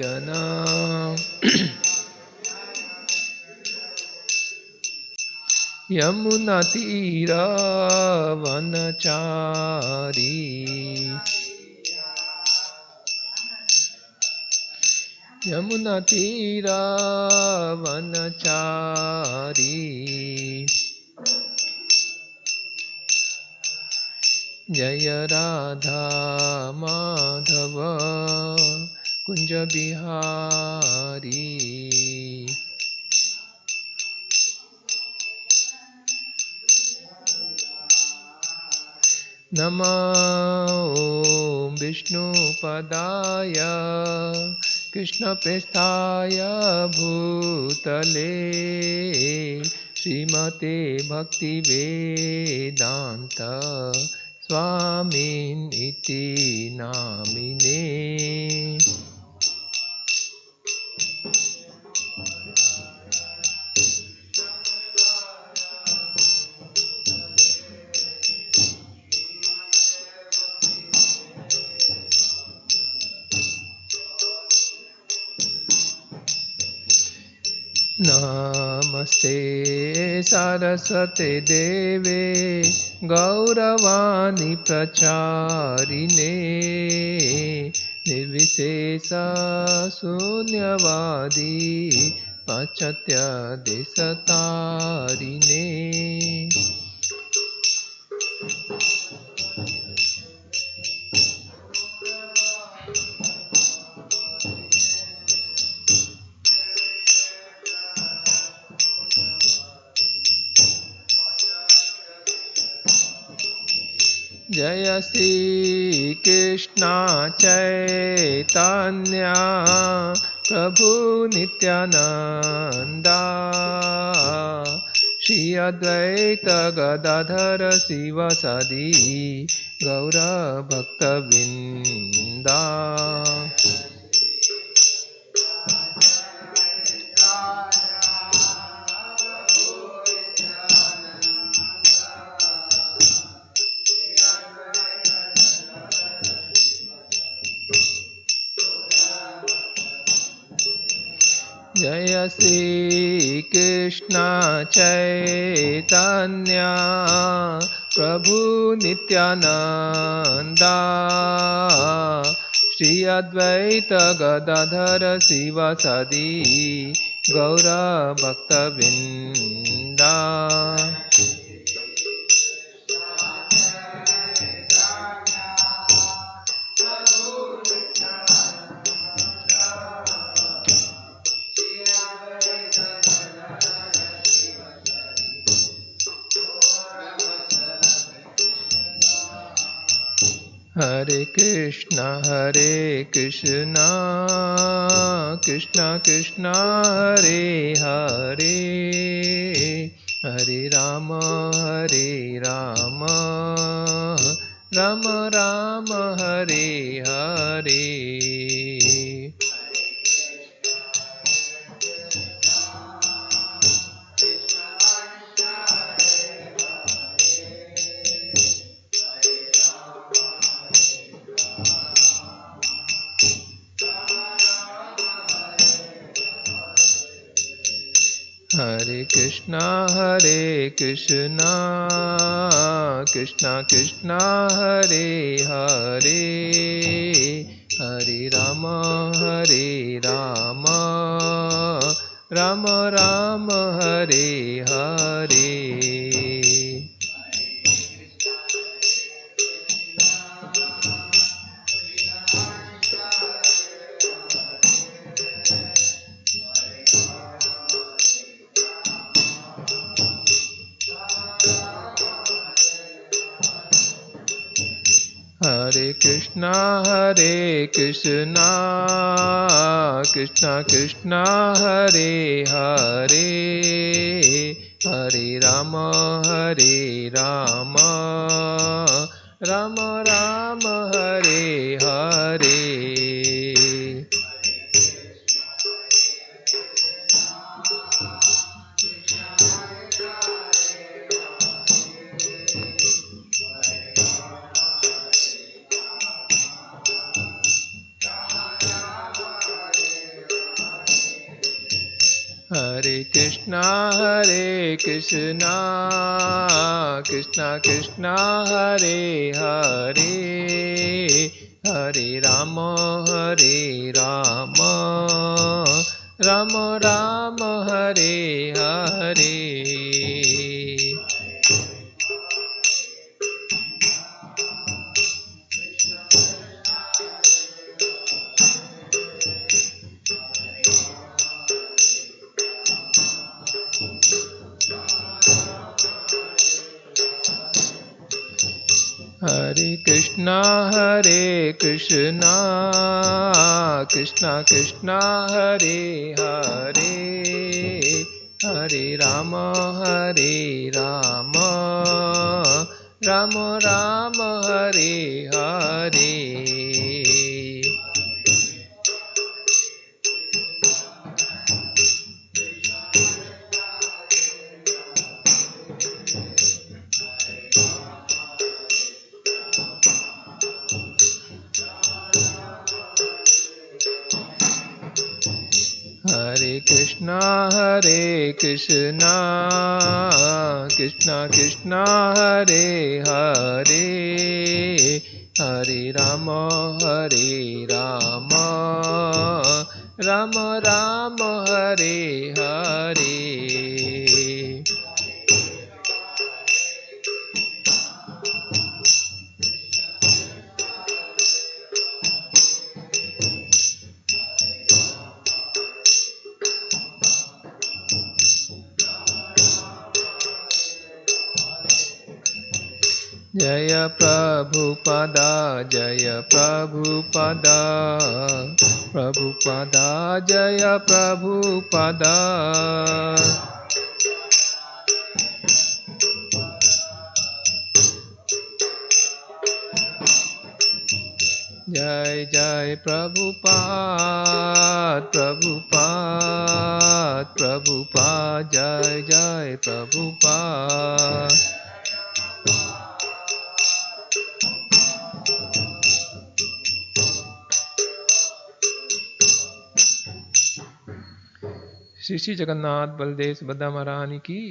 Jana Yamuna Tira Vanachari Yamuna Tira Vanachari Jaya Radha Madhava Kunja Bihari Nama Om Vishnu Padaya Krishna Prestaya Bhutale Srimate Bhakti Vedanta Swamin Iti Namine Namaste Saraswate Deve Gauravani Pracharine Nirvishesha Sunyavadi Pachatya Desatarine Jaya Shri Krishna Chaitanya Prabhu Nityananda Shri Advaita Gadadhara Sivasadi Gaura Bhakta Vrinda Jaya Shri Krishna Chaitanya Prabhu Nityananda Shri Advaita Gadadhara Sivasadi Gaura Bhakta Vrinda Hare Krishna Krishna Krishna Hare Hare Hare Rama Rama Rama Hare Hare Hare Krishna Krishna Krishna Hare Hare Hare Rama Rama Rama Hare Hare Hare Krishna Krishna Krishna Hare Hare Hare Rama Rama Rama Hare Hare Hare Krishna Krishna Krishna Hare Hare, Hare Rama Rama Rama Hare Hare. Hare Krishna Krishna Krishna Hare Hare, Hare Rama Rama Rama Hare Hare. Hare Krishna Krishna Krishna Hare Hare, Hare Rama Rama Rama Hare Hare. Jaya Prabhupada Jaya Prabhupada, Prabhupada Jaya Prabhupada. Jai Jai Prabhupada Prabhupada Prabhupada Jai Jai Prabhupada. Shri Shri Jagannath Baldev Subhadra महारानी की,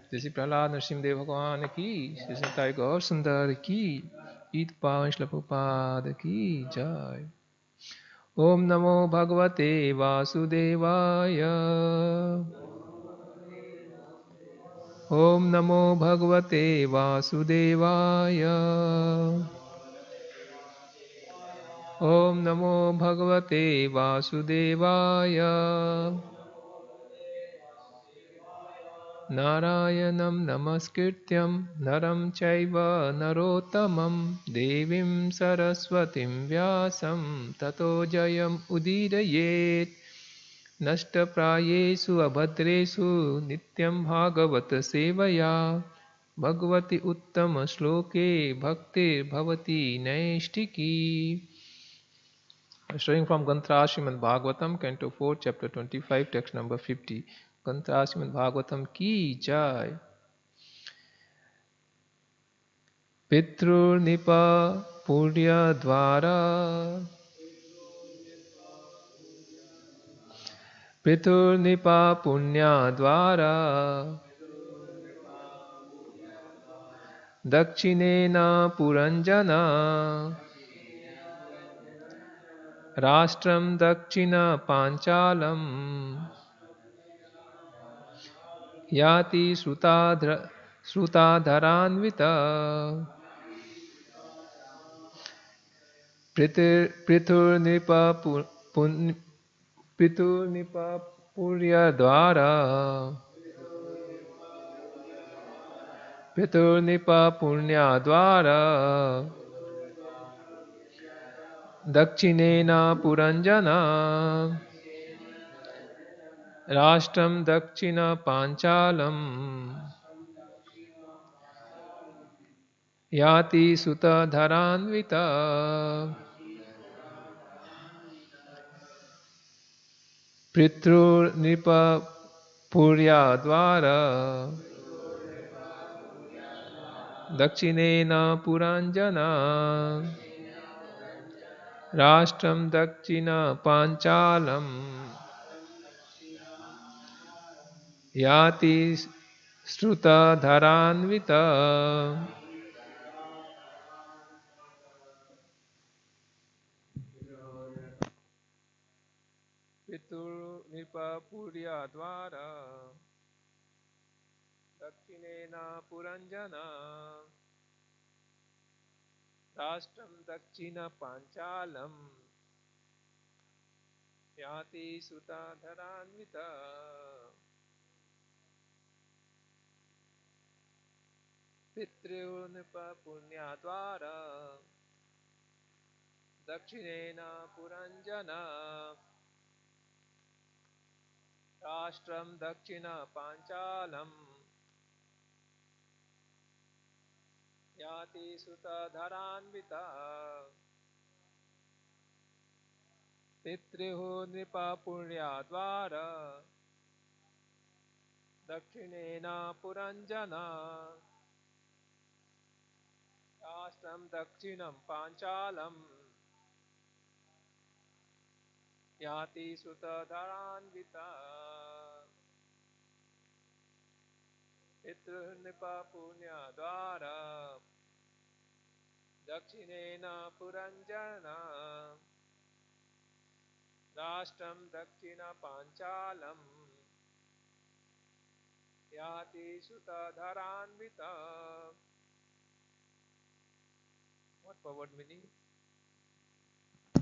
श्री श्री प्रहलाद नरसिंहदेव भगवान की, श्री सताई गौर सुंदर की, ईद पावन श्रील प्रभुपाद की जय। ओम नमो भगवते वासुदेवाय, ओम नमो भगवते वासुदेवाय, ओम नमो भगवते वासुदेवाय। नारायणं नमस्कृत्यं नरं चैव नरोत्तमं, देवीं सरस्वतीं व्यासं ततो जयम् उदीरयेत्। नष्टप्रायेषु अभद्रेषु नित्यं भागवत सेवया, भगवति उत्तमश्लोके भक्तिर्भवति नैष्टिकी. Showing from Granth Srimad Bhagavatam, Canto 4, Chapter 25, Text number 50. Granth Srimad Bhagavatam ki jai. Pitrurnipa Purya Dvara, Pitrurnipa Punya Dvara, Dakshinena Puranjana, Rastram Dakshina Panchalam, Yati Srutadharanvita, Prithurnipa Purya Dvara, Piturnipa Punya Dvara, Dakshinena Puranjana, Rashtam Dakshina Panchalam, Yati Sutta Dharanvita, Pitrurnipa Purya Dvara, Dakshinena Puranjana, Rashtam Dakshina Panchalam, yati Shruta dharanvita. Pitur nipa purya dvara. Dakshinena puranjana. Rashtam dakshina panchalam. Yati suta dharanvita. Pitru nipa punya dvara. Dakshinena puranjana. Rashtam dakshina panchalam. Yati suta dharanvita. Pitriho nipa punya dvara. Dakshinena puranjana. Rashtam dakshinam panchalam. Yati suta dharanvita. Pitru nipa punya dvara. Dakshinena puranjana. Rashtam dakshina panchalam. Yati suta dharanvita. What forward meaning?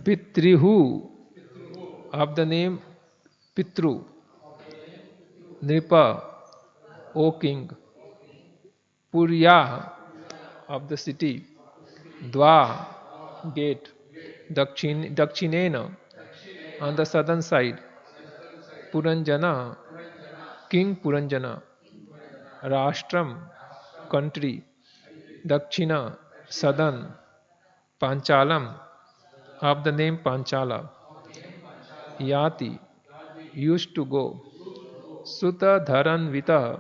Pitrihu, of the name Pitru. Nripa, O king. Purya, of the city. Dva, gate. Dakshinena, on the southern side. Puranjana, king Puranjana. Rashtram, country. Dakshina, southern. Panchalam, of the name Panchala. Yati, used to go. Suta Dharanvita,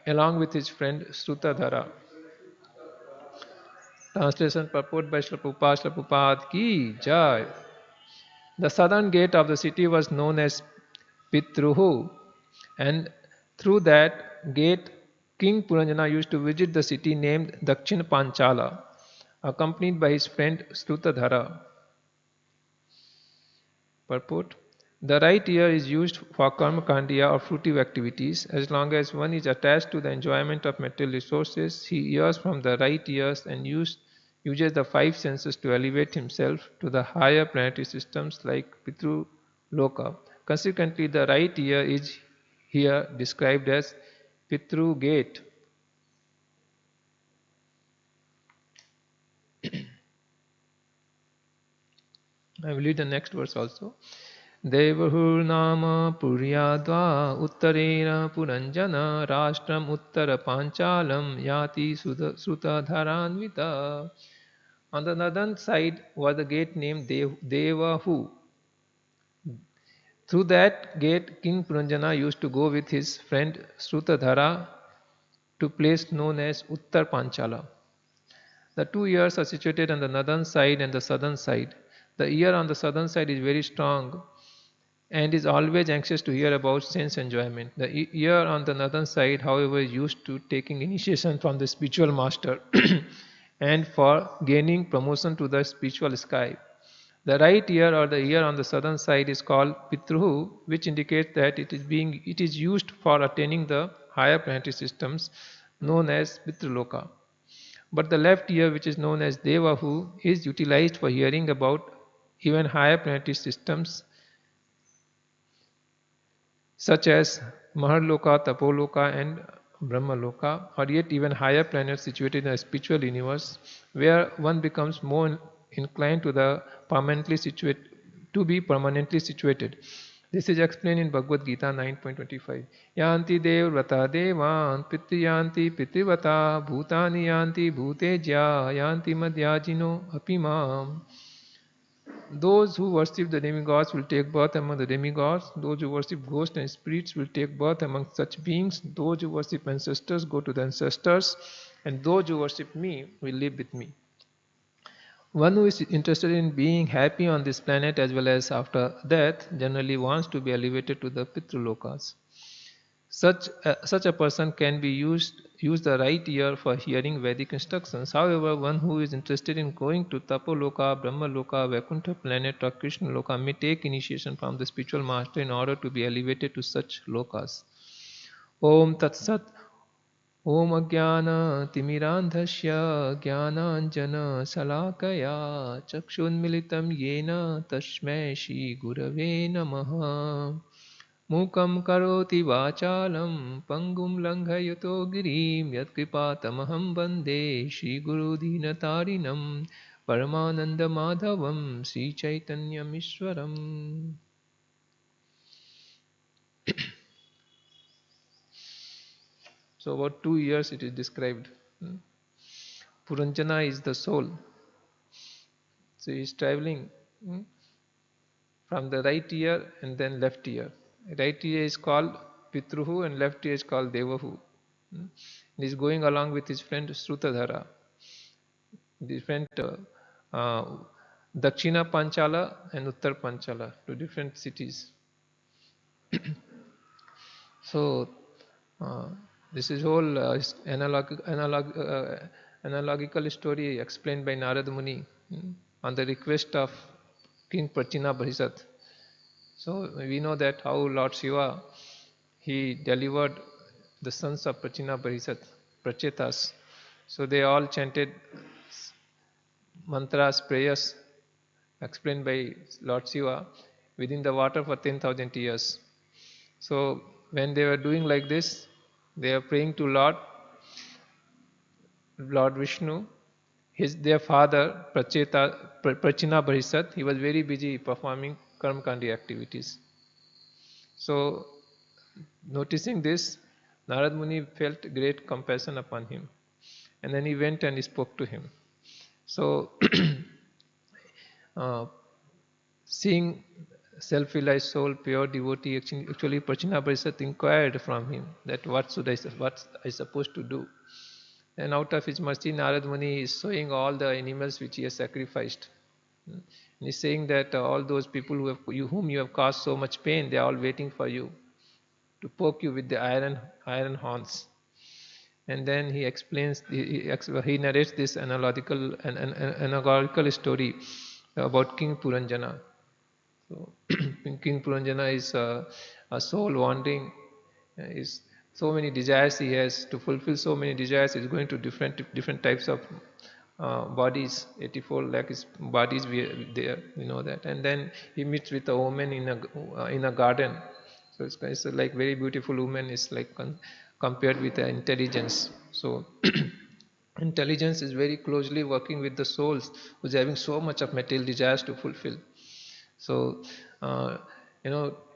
along with his friend Sutadhara. Translation purport by Srila Prabhupada Ki Jai. The southern gate of the city was known as Pitruhu, and through that gate King Puranjana used to visit the city named Dakshin Panchala, accompanied by his friend Srutadhara. Purport: the right ear is used for karma kandiya or fruitive activities. As long as one is attached to the enjoyment of material resources, he hears from the right ears and uses the five senses to elevate himself to the higher planetary systems like Pitru Loka. Consequently, the right ear is here described as Pitru Gate. I will read the next verse also. Devahurnama Puryadva Uttarena Puranjana Rashtam Uttara Panchalam Yati Sutadharanvita. On the northern side was the gate named Devahu. Through that gate, King Puranjana used to go with his friend Srutadhara to place known as Uttar Panchala. The two ears are situated on the northern side and the southern side. The ear on the southern side is very strong and is always anxious to hear about sense enjoyment. The ear on the northern side, however, is used to taking initiation from the spiritual master and for gaining promotion to the spiritual sky. The right ear or the ear on the southern side is called Pitruhu, which indicates that it is used for attaining the higher planetary systems known as Pitruloka. But the left ear, which is known as Devahu, is utilized for hearing about even higher planetary systems such as Maharloka, Tapoloka and Brahmaloka, or yet even higher planets situated in the spiritual universe, where one becomes more inclined to be permanently situated. This is explained in Bhagavad Gita 9.25. Yanti dev vrata devan pityanti pitivata bhutani yanti bhuteja yanti madhyajino apimam. Those who worship the demigods will take birth among the demigods. Those who worship ghosts and spirits will take birth among such beings. Those who worship ancestors go to the ancestors. And those who worship me will live with me. One who is interested in being happy on this planet as well as after death generally wants to be elevated to the Pitrulokas. Such a person can be use the right ear for hearing Vedic instructions. However, one who is interested in going to Tapoloka, Brahmaloka, Vaikuntha planet or Krishna Loka may take initiation from the spiritual master in order to be elevated to such lokas. Om Tat Sat. Om Ajnana Timirandhasya Jnananjana Salakaya Chakshunmilitam Yena Tasmai Shri Gurave Namaha. Mukam karoti vachalam pangum langhayato girim yatkripatamaham bande Shri Guru Dinatarinam Paramananda Madhavam Sri Chaitanya Mishwaram. So about 2 years it is described. Puranjana is the soul. So he is traveling from the right ear and then left ear. Right ear is called Pitruhu and left ear is called Devahu. He is going along with his friend Srutadhara. Different Dakshina Panchala and Uttar Panchala, two different cities. So this is whole analogical story explained by Narad Muni on the request of King Prachina Bharisat. So we know that how Lord Shiva, he delivered the sons of Prachina Bharisat, Prachetas. So they all chanted mantras, prayers explained by Lord Shiva within the water for 10,000 years. So when they were doing like this, they are praying to Lord Vishnu. Their father, Prachina Bharisat, he was very busy performing Karmakandi activities. So noticing this, Narad Muni felt great compassion upon him. And then he went and he spoke to him. So seeing self-realized soul, pure devotee, actually Prachina Bharisat inquired from him that what I supposed to do. And out of his mercy, Narad Muni is showing all the animals which he has sacrificed. And he's saying that all those people whom you have caused so much pain, they are all waiting for you to poke you with the iron horns. And then he explains, he narrates this analogical story about King Puranjana. So King Puranjana is a soul wandering, is so many desires he has. To fulfill so many desires, he is going to different types of bodies. 84 lakh bodies there, we know that. And then he meets with a woman in a garden. So it's like very beautiful woman is like compared with the intelligence. So intelligence is very closely working with the souls who's having so much of material desires to fulfill. So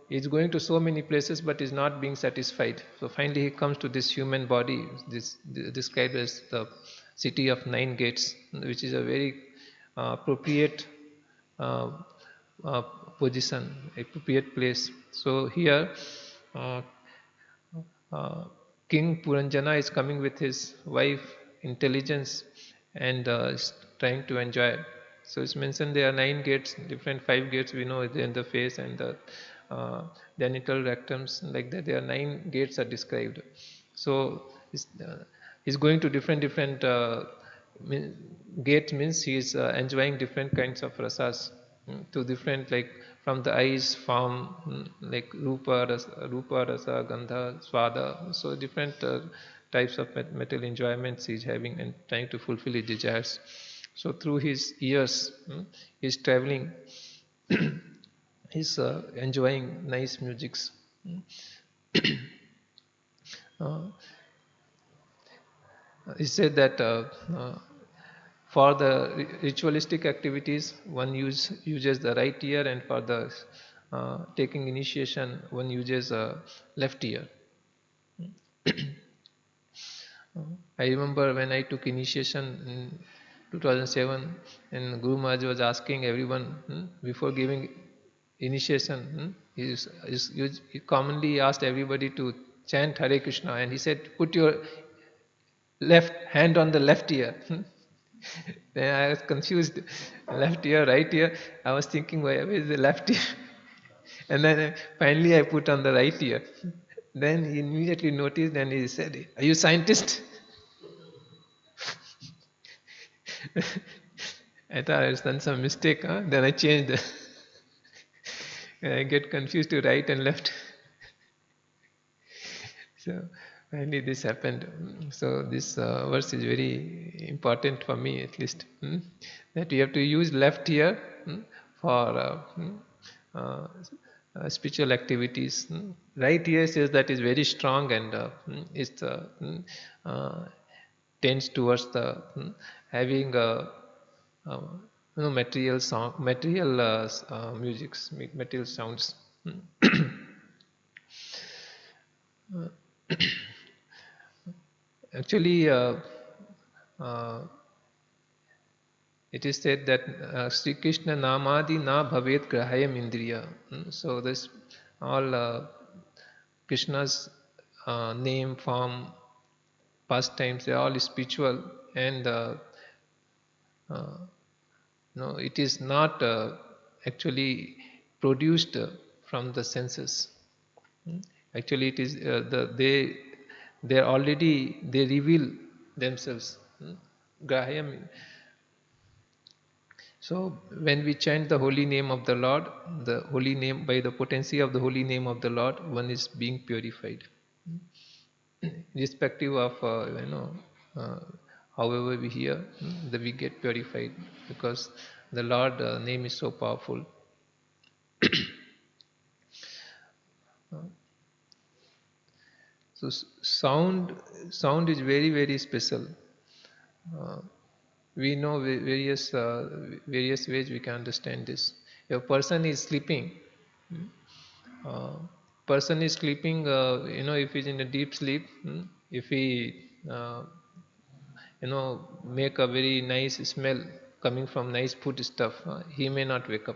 he's going to so many places but is not being satisfied. So finally he comes to this human body, this described as the city of 9 gates, which is a very appropriate position, appropriate place. So here King Puranjana is coming with his wife, intelligence, and is trying to enjoy. So it's mentioned there are 9 gates, different 5 gates we know in the face and the genital rectums, like that. There are 9 gates are described. So he's going to different gate means he is enjoying different kinds of rasas to different, like from the eyes, form, like rupa rasa, gandha, swada. So different types of material enjoyments he is having and trying to fulfill his desires. So through his ears, he is traveling. He's enjoying nice musics. He said that for the ritualistic activities, one uses the right ear, and for the taking initiation, one uses left ear. I remember when I took initiation in 2007, and Guru Maharaj was asking everyone before giving initiation, he commonly asked everybody to chant Hare Krishna, and he said, put your left hand on the left ear. Then I was confused, left ear, right ear. I was thinking, where is the left ear? And then finally I put on the right ear. Then he immediately noticed and he said, "Are you scientist?" I thought I had done some mistake, huh? Then I changed. I get confused to right and left. So finally this happened. So this verse is very important for me, at least, that we have to use left here for uh, spiritual activities. Right here says that is very strong and it uh, tends towards the having uh, material sound, material musics, material sounds. Actually, uh, it is said that Sri Krishna namadi na bhavet grahayam indriya. So this all Krishna's name, form, pastimes, they are all spiritual, and uh, no, it is not actually produced from the senses. Actually, it is they already they reveal themselves. Grahayam. So when we chant the holy name of the Lord, the holy name, by the potency of the holy name of the Lord, one is being purified, irrespective of uh, however we hear, that we get purified because the Lord name is so powerful. So sound is very very special. Uh, we know various ways we can understand this. If a person is sleeping, uh, person is sleeping, if he's in a deep sleep, if he make a very nice smell coming from nice food stuff, he may not wake up.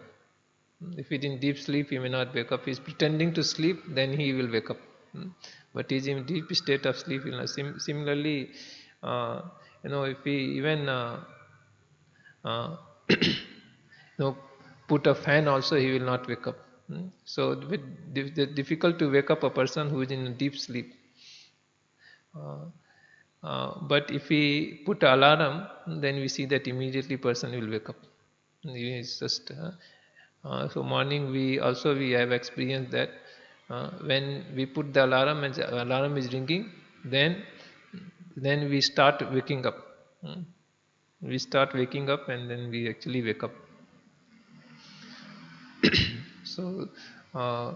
If he's in deep sleep, he may not wake up. If he's pretending to sleep, then he will wake up. But he's in deep state of sleep. Similarly, if he even uh, put a fan also, he will not wake up. So difficult to wake up a person who is in a deep sleep. But if we put alarm, then we see that immediately person will wake up. It's just so morning we have experienced that when we put the alarm and the alarm is ringing, then we start waking up. We start waking up and then we actually wake up. So uh,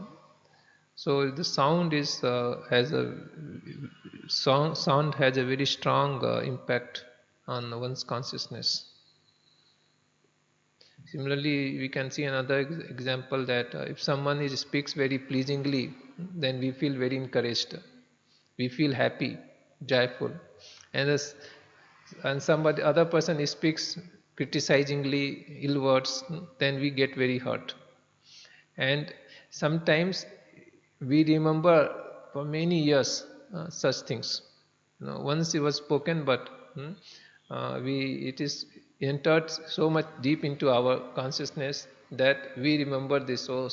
so the sound is has a sound has a very strong impact on one's consciousness. Similarly, we can see another example that if someone speaks very pleasingly, then we feel very encouraged. We feel happy, joyful, and somebody other person speaks criticizingly, ill words, then we get very hurt. And sometimes we remember for many years such things. Once it was spoken, but it is entered so much deep into our consciousness that we remember this. So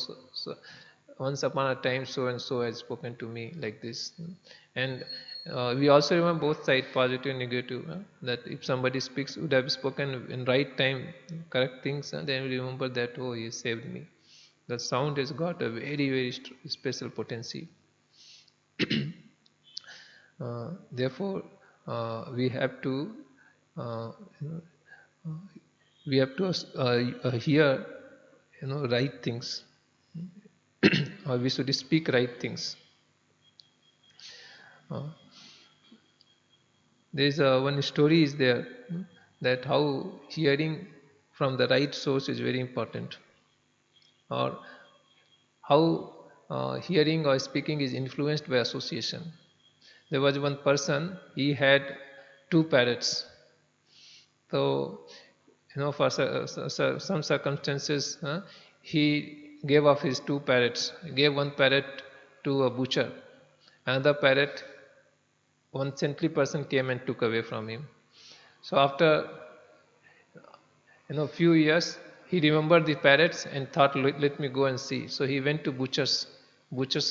once upon a time, so and so has spoken to me like this, and we also remember both sides, positive and negative. That if somebody speaks, would have spoken in right time, correct things, then we remember that, oh, he saved me. The sound has got a very very special potency. Therefore, we have to uh, we have to hear right things, or we should speak right things. Uh, there is one story is there, that how hearing from the right source is very important, or how hearing or speaking is influenced by association. There was one person, he had two parrots. So, for some circumstances, he gave off his two parrots. He gave one parrot to a butcher. Another parrot, one saintly person came and took away from him. So after few years, he remembered the parrots and thought, let me go and see. So he went to butcher's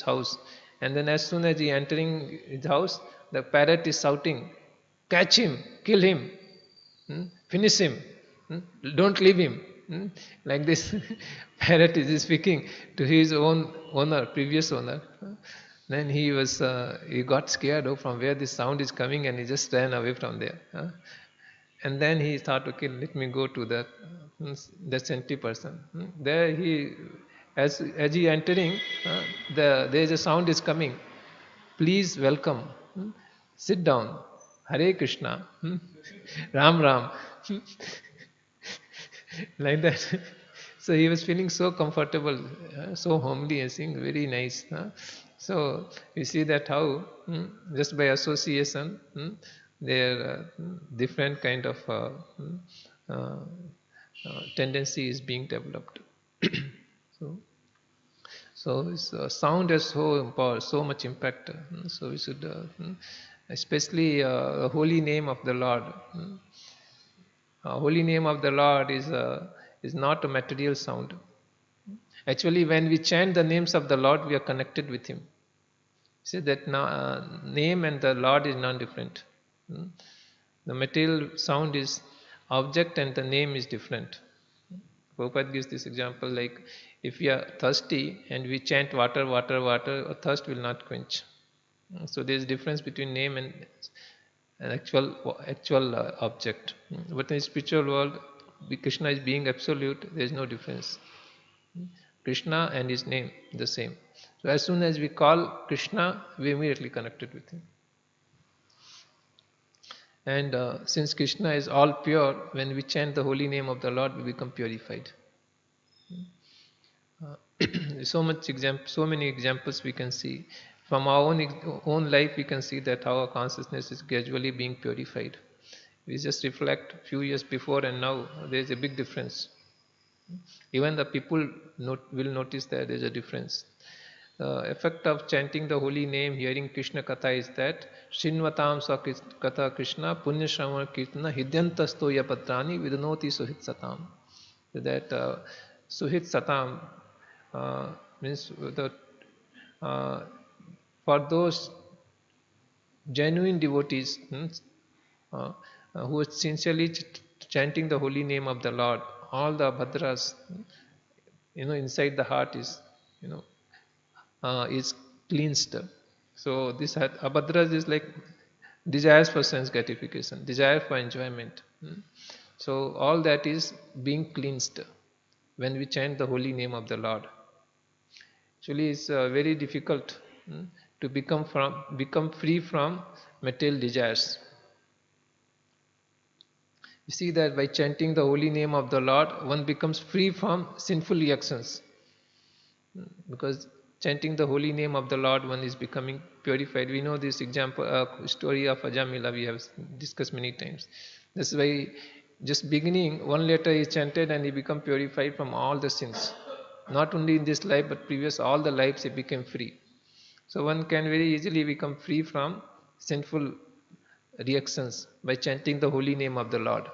house, And then as soon as he entering his house, the parrot is shouting, catch him, kill him, finish him, don't leave him. Like this, parrot is speaking to his own owner, previous owner. Then he got scared, from where this sound is coming, and he just ran away from there. And then he thought, okay, let me go to that sentry person. There as he entering, there is a sound is coming. Please welcome. Sit down. Hare Krishna. Ram Ram. Like that. So he was feeling so comfortable, so homely, and seeing very nice. So you see that how just by association their different kind of uh, tendency is being developed. so sound has so much impact. So we should, especially the holy name of the Lord. Holy name of the Lord is not a material sound. Actually, when we chant the names of the Lord, we are connected with Him. See that name and the Lord is non-different. The material sound is object and the name is different. Prabhupada gives this example, like if we are thirsty and we chant water, water, water, our thirst will not quench. So there is difference between name and an actual object. But in the spiritual world, Krishna is being absolute, there is no difference. Krishna and his name, the same. So as soon as we call Krishna, we immediately connected with him. And since Krishna is all pure, when we chant the holy name of the Lord, we become purified. So many examples we can see. From our own life, we can see that how our consciousness is gradually being purified. We just reflect a few years before and now, there is a big difference. Even the people will notice that there is a difference. The effect of chanting the holy name, hearing Krishna Katha is that Shinvatam sa Katha Krishna Punya Shravan Kirtana Hidyantasto Yapatrani Vidnoti Suhit Satam. So that Suhit Satam means for those genuine devotees who are sincerely chanting the holy name of the Lord, all the abhadras, inside the heart is cleansed. So this abhadras is like desires for sense gratification, desire for enjoyment. So all that is being cleansed when we chant the holy name of the Lord. Actually, it's very difficult to become free from material desires. You see that by chanting the holy name of the Lord, one becomes free from sinful reactions. Because chanting the holy name of the Lord, one is becoming purified. We know this story of Ajamila, we have discussed many times. That's why just beginning, one letter is chanted and he become purified from all the sins. Not only in this life, but previous all the lives he became free. So one can very easily become free from sinful reactions by chanting the holy name of the Lord.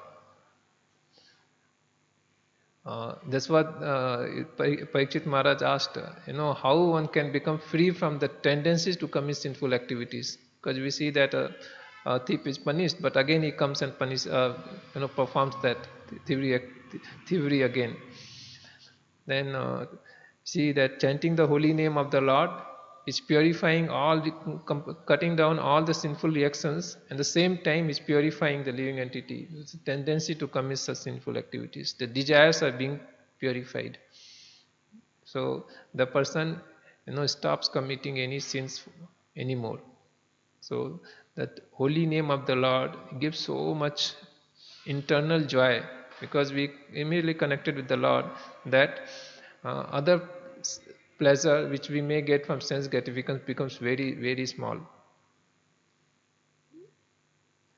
That's what Parikshit Maharaj asked, how one can become free from the tendencies to commit sinful activities. Because we see that a thief is punished, but again he comes and performs that thievery again. Then see that chanting the holy name of the Lord is purifying cutting down all the sinful reactions, and at the same time is purifying the living entity. It's a tendency to commit such sinful activities. The desires are being purified. So the person stops committing any sins anymore. So that holy name of the Lord gives so much internal joy, because we immediately connected with the Lord, that other pleasure which we may get from sense gratification becomes very, very small.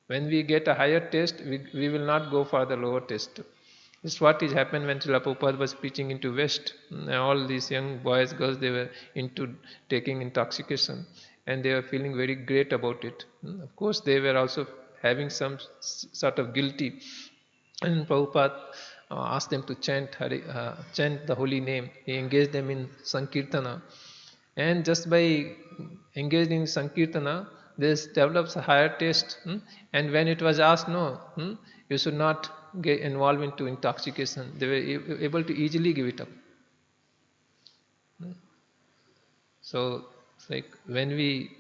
When we get a higher taste, we will not go for the lower taste. This is what is happened when Srila Prabhupada was preaching into West. All these young boys, girls, they were into taking intoxication, and they were feeling very great about it. Of course, they were also having some sort of guilty. And Prabhupada asked them to chant the holy name. He engaged them in Sankirtana. And just by engaging in Sankirtana, this develops a higher taste. And when it was asked, no, you should not get involved into intoxication, they were able to easily give it up. So, it's like when we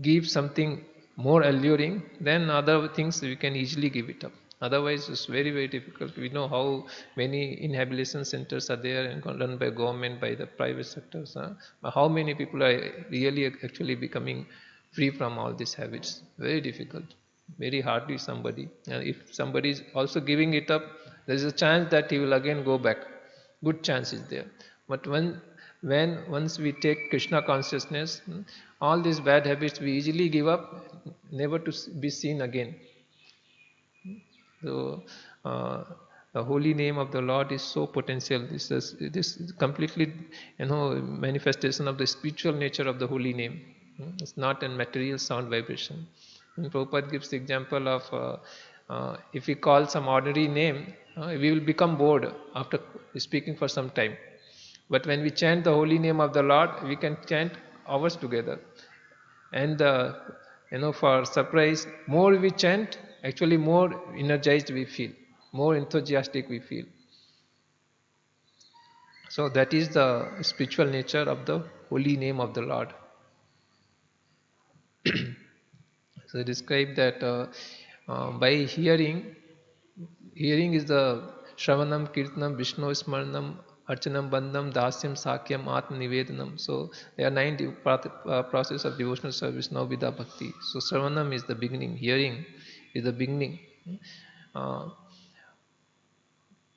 give something more alluring, then other things we can easily give it up. Otherwise, it's very, very difficult. We know how many inhabilitation centers are there and run by government, by the private sectors. But how many people are really actually becoming free from all these habits? Very difficult. Very hardly somebody. And if somebody is also giving it up, there is a chance that he will again go back. Good chance is there. But when once we take Krishna consciousness, all these bad habits we easily give up, never to be seen again. So the holy name of the Lord is so potential. This completely, manifestation of the spiritual nature of the holy name. It's not a material sound vibration. And Prabhupada gives the example of if we call some ordinary name, we will become bored after speaking for some time. But when we chant the holy name of the Lord, we can chant hours together. And for surprise, more we chant, actually more energized we feel, more enthusiastic we feel. So that is the spiritual nature of the holy name of the Lord. So describe that by hearing is the Shravanam, Kirtanam, Vishnu Smaranam, Archanam, Bandham, Dasyam, Sakyam, Atma Nivedanam. So there are 9 process of devotional service, now Vida Bhakti. So Shravanam is the beginning, hearing is the beginning. Uh,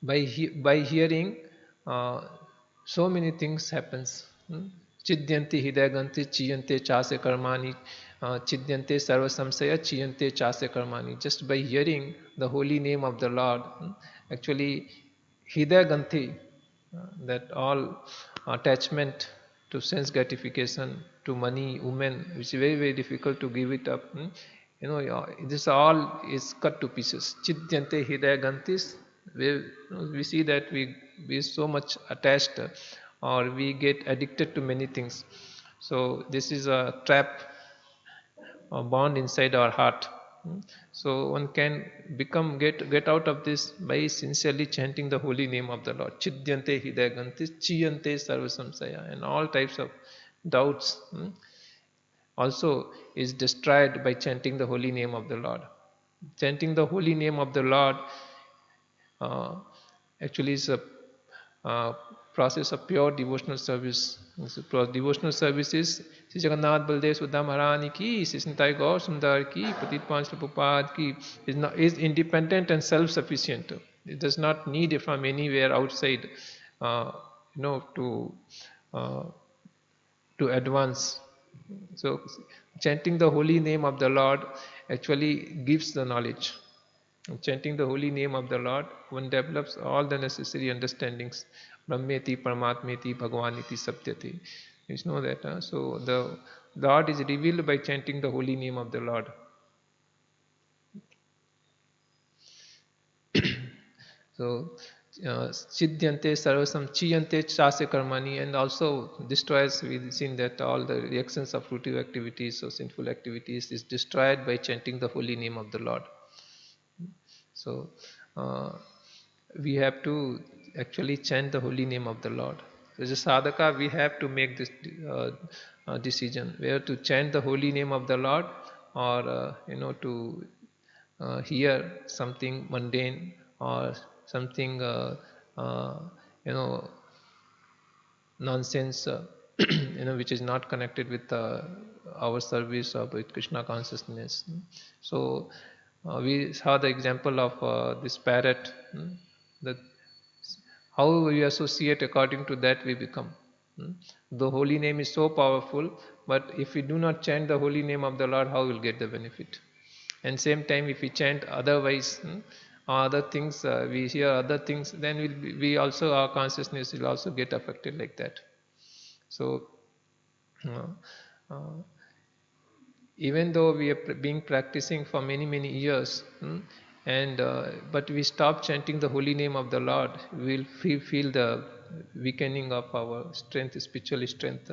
by hearing, uh, so many things happens. Chidyanti hidayanti chiyante chase karmani, chidyante sarva samsaya chiyante chase karmani. Just by hearing the holy name of the Lord, actually hidayanti, that all attachment to sense gratification, to money, women, which is very, very difficult to give it up. This all is cut to pieces. Chidyante hidayantis, we see that we so much attached, or we get addicted to many things. So this is a trap or bond inside our heart. So one can get out of this by sincerely chanting the holy name of the Lord. Chidyante hidayantis chiyante sarva samsaya, and all types of doubts also is destroyed by chanting the holy name of the Lord. Chanting the holy name of the Lord uh, actually is a process of pure devotional service. Devotional service is Sri Jagannath Baldev Subhadra Maharani ki, Sri Nitai Gaur Sundar ki, Patit Panch Prabhupada ki, is independent and self-sufficient. It does not need it from anywhere outside, to advance. So chanting the holy name of the Lord actually gives the knowledge. Chanting the holy name of the Lord, one develops all the necessary understandings. Brahmeti, Paramatmeti, Bhagavaniti, Saptyati. You know that. So the Lord is revealed by chanting the holy name of the Lord. So Siddhyante Sarvasam Chiyante Chase Karmani, and also destroys, we've seen that all the reactions of fruitive activities or sinful activities is destroyed by chanting the holy name of the Lord. So we have to actually chant the holy name of the Lord. So as a sadhaka, we have to make this decision whether to chant the holy name of the Lord, or to hear something mundane, or something nonsense, which is not connected with our service or with Krishna consciousness. So we saw the example of this parrot, that how we associate, according to that we become. The holy name is so powerful, but if we do not chant the holy name of the Lord, how will get the benefit? And same time, if we chant otherwise, other things, we hear other things, then we also, our consciousness will also get affected like that. So even though we are being practicing for many years, and but we stop chanting the holy name of the Lord, we will feel the weakening of our strength, spiritual strength.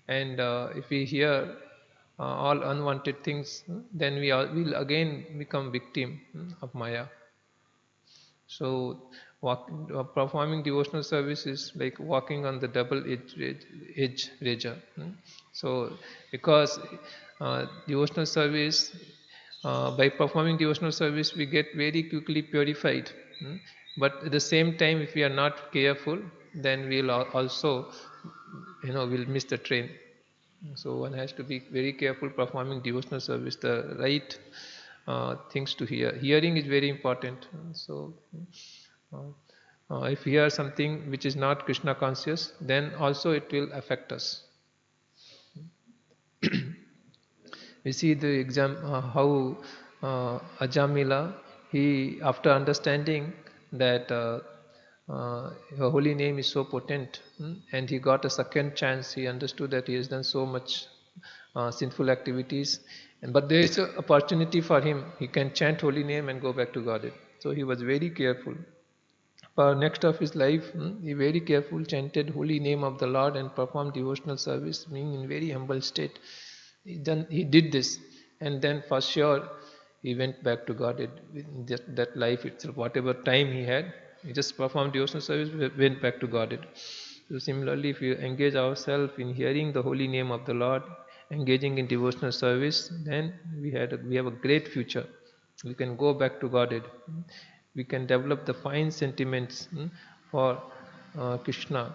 And if we hear all unwanted things, then we will again become victim of Maya. So performing devotional service is like walking on the edge razor. So because devotional service, by performing devotional service, we get very quickly purified. But at the same time, if we are not careful, then we'll also, we'll miss the train. So one has to be very careful performing devotional service. The right things to hear. Hearing is very important. So if we hear something which is not Krishna conscious, then also it will affect us. We see the how Ajamila, he after understanding that your holy name is so potent, and he got a second chance. He understood that he has done so much sinful activities, but there is an opportunity for him. He can chant holy name and go back to Godhead. So he was very careful. For next of his life, he very careful, chanted holy name of the Lord and performed devotional service, being in very humble state. He did this, and then for sure he went back to God. That life itself, whatever time he had, he just performed devotional service, went back to God. So similarly, if we engage ourselves in hearing the holy name of the Lord, engaging in devotional service, then we have a great future. We can go back to Godhead. We can develop the fine sentiments for Krishna.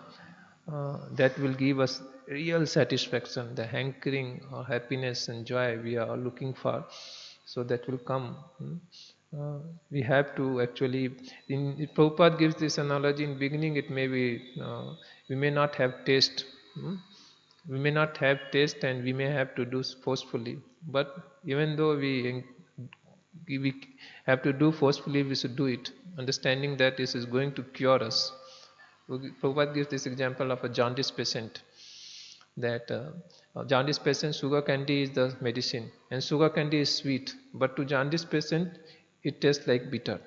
That will give us real satisfaction, the hankering, happiness and joy we are looking for. So that will come. We have to actually, Prabhupada gives this analogy in beginning. It may be, we may not have taste. We may not have taste and we may have to do forcefully. But even though we have to do forcefully, we should do it, understanding that this is going to cure us. Prabhupada gives this example of a jaundice patient, that jaundice patient, sugar candy is the medicine, and sugar candy is sweet, but to jaundice patient it tastes like bitter.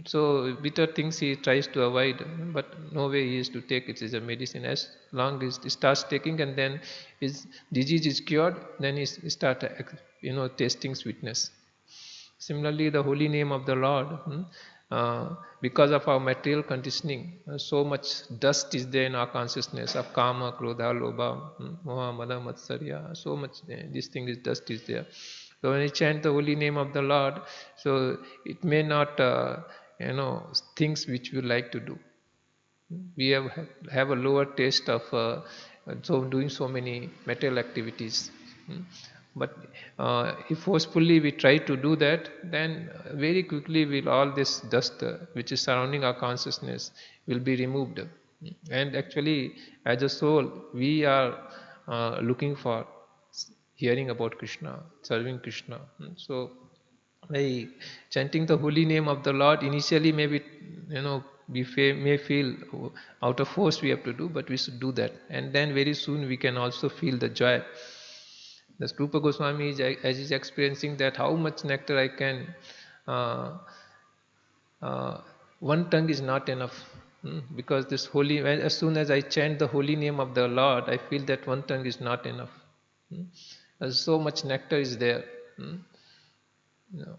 So bitter things he tries to avoid, but no way he is to take it as a medicine. As long as he starts taking, and then his disease is cured, then he start tasting sweetness. Similarly, the holy name of the Lord, because of our material conditioning, so much dust is there in our consciousness of kama, krodha, lobha, moha, mada, matsarya. So much this thing is dust is there. So when you chant the holy name of the Lord, so it may not, things which we like to do. We have a lower taste of doing so many material activities. But if forcefully we try to do that, then very quickly will all this dust which is surrounding our consciousness will be removed. And actually, as a soul, we are looking for hearing about Krishna, serving Krishna. So by chanting the holy name of the Lord, initially maybe we may feel out of force we have to do, but we should do that, and then very soon we can also feel the joy. The Rupa Goswami as is experiencing that how much nectar I can, one tongue is not enough, because this holy, as soon as I chant the holy name of the Lord, I feel that one tongue is not enough. So much nectar is there,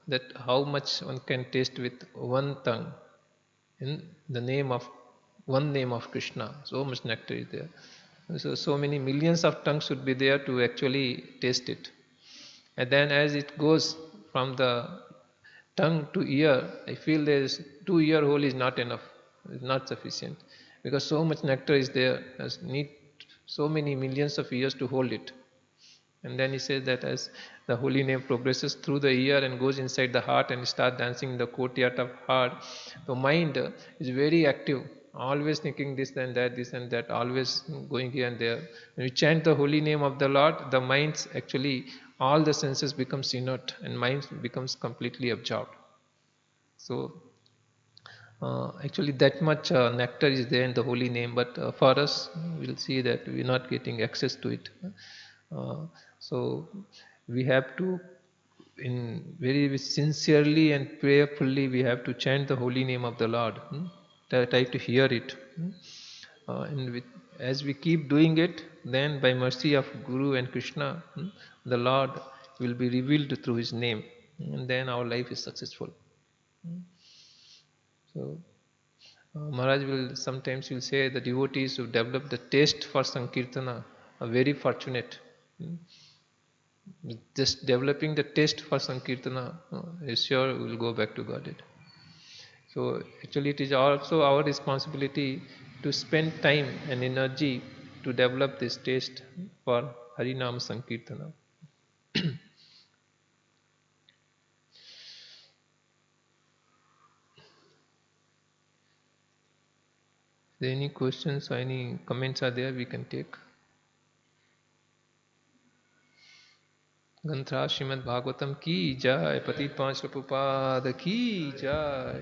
that how much one can taste with one tongue in the name of one name of Krishna. So much nectar is there. So many millions of tongues should be there to actually taste it. And then as it goes from the tongue to ear, I feel there is 2 ear hole is not enough. It's not sufficient. Because so much nectar is there, as need so many millions of ears to hold it. And then he says that as the holy name progresses through the ear and goes inside the heart and starts dancing in the courtyard of heart, the mind is very active, always thinking this and that, always going here and there. When you chant the holy name of the Lord, the mind's actually, all the senses becomes inert and mind becomes completely absorbed. So actually that much nectar is there in the holy name, but for us, we'll see that we're not getting access to it. So we have to, in very sincerely and prayerfully, we have to chant the holy name of the Lord. Try to hear it. And as we keep doing it, then by mercy of Guru and Krishna, the Lord will be revealed through His name, and then our life is successful. So Maharaj will sometimes will say the devotees who develop the taste for Sankirtana are very fortunate. Just developing the taste for Sankirtana is sure will go back to Godhead. So actually it is also our responsibility to spend time and energy to develop this taste for Harinam Sankirtana. Any questions or any comments are there, we can take. Gantra Srimad Bhagavatam ki jai, Patit Panch Prabhupada ki jai.